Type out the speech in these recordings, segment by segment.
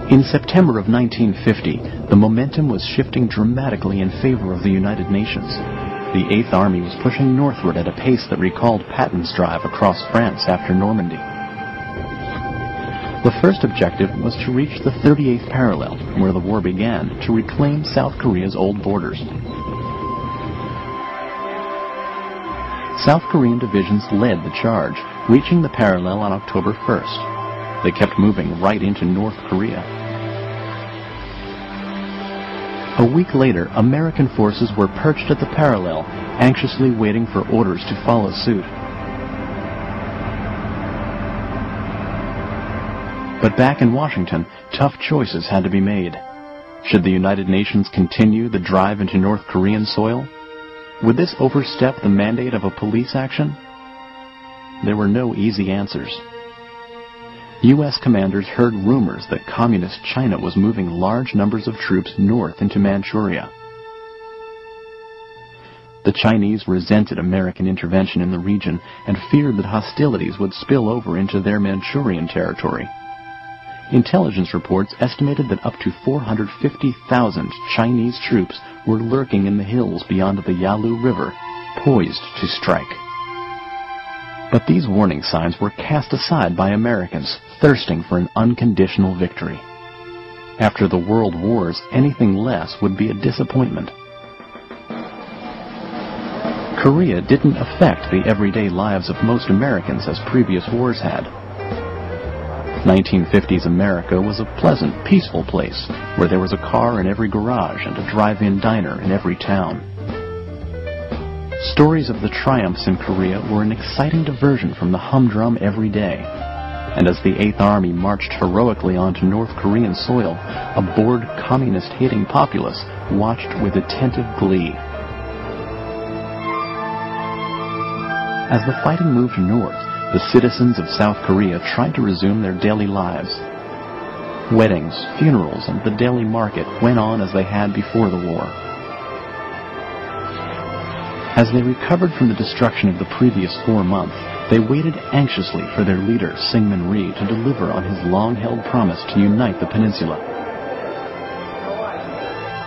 In September of 1950, the momentum was shifting dramatically in favor of the United Nations. The Eighth Army was pushing northward at a pace that recalled Patton's drive across France after Normandy. The first objective was to reach the 38th parallel, where the war began, to reclaim South Korea's old borders. South Korean divisions led the charge, reaching the parallel on October 1st. They kept moving right into North Korea. A week later, American forces were perched at the parallel, anxiously waiting for orders to follow suit. But back in Washington, tough choices had to be made. Should the United Nations continue the drive into North Korean soil? Would this overstep the mandate of a police action? There were no easy answers. U.S. commanders heard rumors that Communist China was moving large numbers of troops north into Manchuria. The Chinese resented American intervention in the region and feared that hostilities would spill over into their Manchurian territory. Intelligence reports estimated that up to 450,000 Chinese troops were lurking in the hills beyond the Yalu River, poised to strike. But these warning signs were cast aside by Americans, thirsting for an unconditional victory. After the World Wars, anything less would be a disappointment. Korea didn't affect the everyday lives of most Americans as previous wars had. 1950s America was a pleasant, peaceful place where there was a car in every garage and a drive-in diner in every town. Stories of the triumphs in Korea were an exciting diversion from the humdrum every day. And as the Eighth Army marched heroically onto North Korean soil, a bored, communist-hating populace watched with attentive glee. As the fighting moved north, the citizens of South Korea tried to resume their daily lives. Weddings, funerals, and the daily market went on as they had before the war. As they recovered from the destruction of the previous 4 months, they waited anxiously for their leader, Syngman Rhee, to deliver on his long-held promise to unite the peninsula.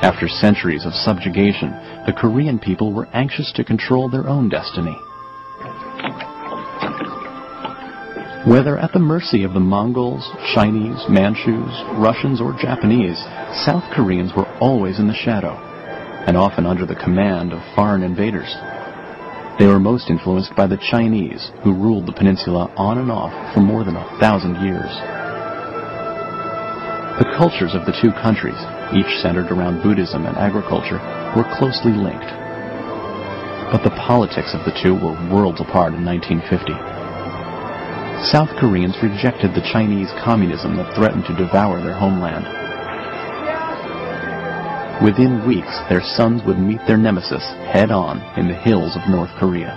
After centuries of subjugation, the Korean people were anxious to control their own destiny. Whether at the mercy of the Mongols, Chinese, Manchus, Russians, or Japanese, South Koreans were always in the shadow, and often under the command of foreign invaders. They were most influenced by the Chinese, who ruled the peninsula on and off for more than 1,000 years. The cultures of the two countries, each centered around Buddhism and agriculture, were closely linked. But the politics of the two were worlds apart in 1950. South Koreans rejected the Chinese communism that threatened to devour their homeland. Within weeks, their sons would meet their nemesis head-on in the hills of North Korea.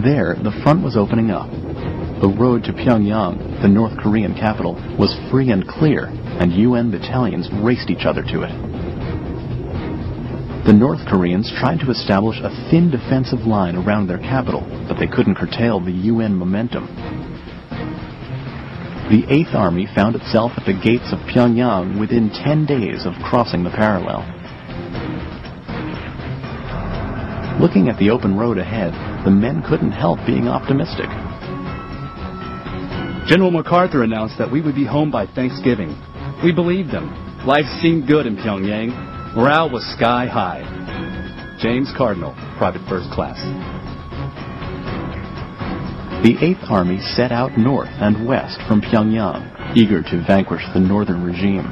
There, the front was opening up. The road to Pyongyang, the North Korean capital, was free and clear, and UN battalions raced each other to it. The North Koreans tried to establish a thin defensive line around their capital, but they couldn't curtail the UN momentum. The Eighth Army found itself at the gates of Pyongyang within 10 days of crossing the parallel. Looking at the open road ahead, the men couldn't help being optimistic. General MacArthur announced that we would be home by Thanksgiving. We believed him. Life seemed good in Pyongyang. Morale was sky high. James Cardinal, Private First Class. The Eighth Army set out north and west from Pyongyang, eager to vanquish the northern regime.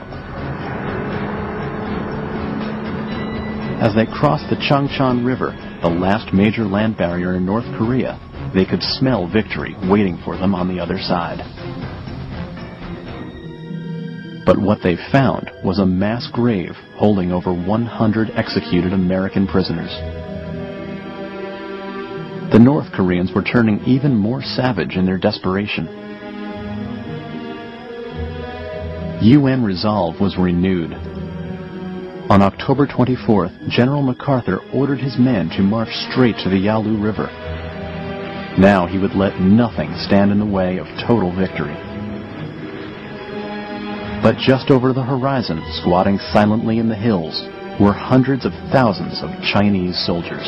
As they crossed the Changchon River, the last major land barrier in North Korea, they could smell victory waiting for them on the other side. But what they found was a mass grave holding over 100 executed American prisoners. The North Koreans were turning even more savage in their desperation. UN resolve was renewed. On October 24th, General MacArthur ordered his men to march straight to the Yalu River. Now he would let nothing stand in the way of total victory. But just over the horizon, squatting silently in the hills, were hundreds of thousands of Chinese soldiers.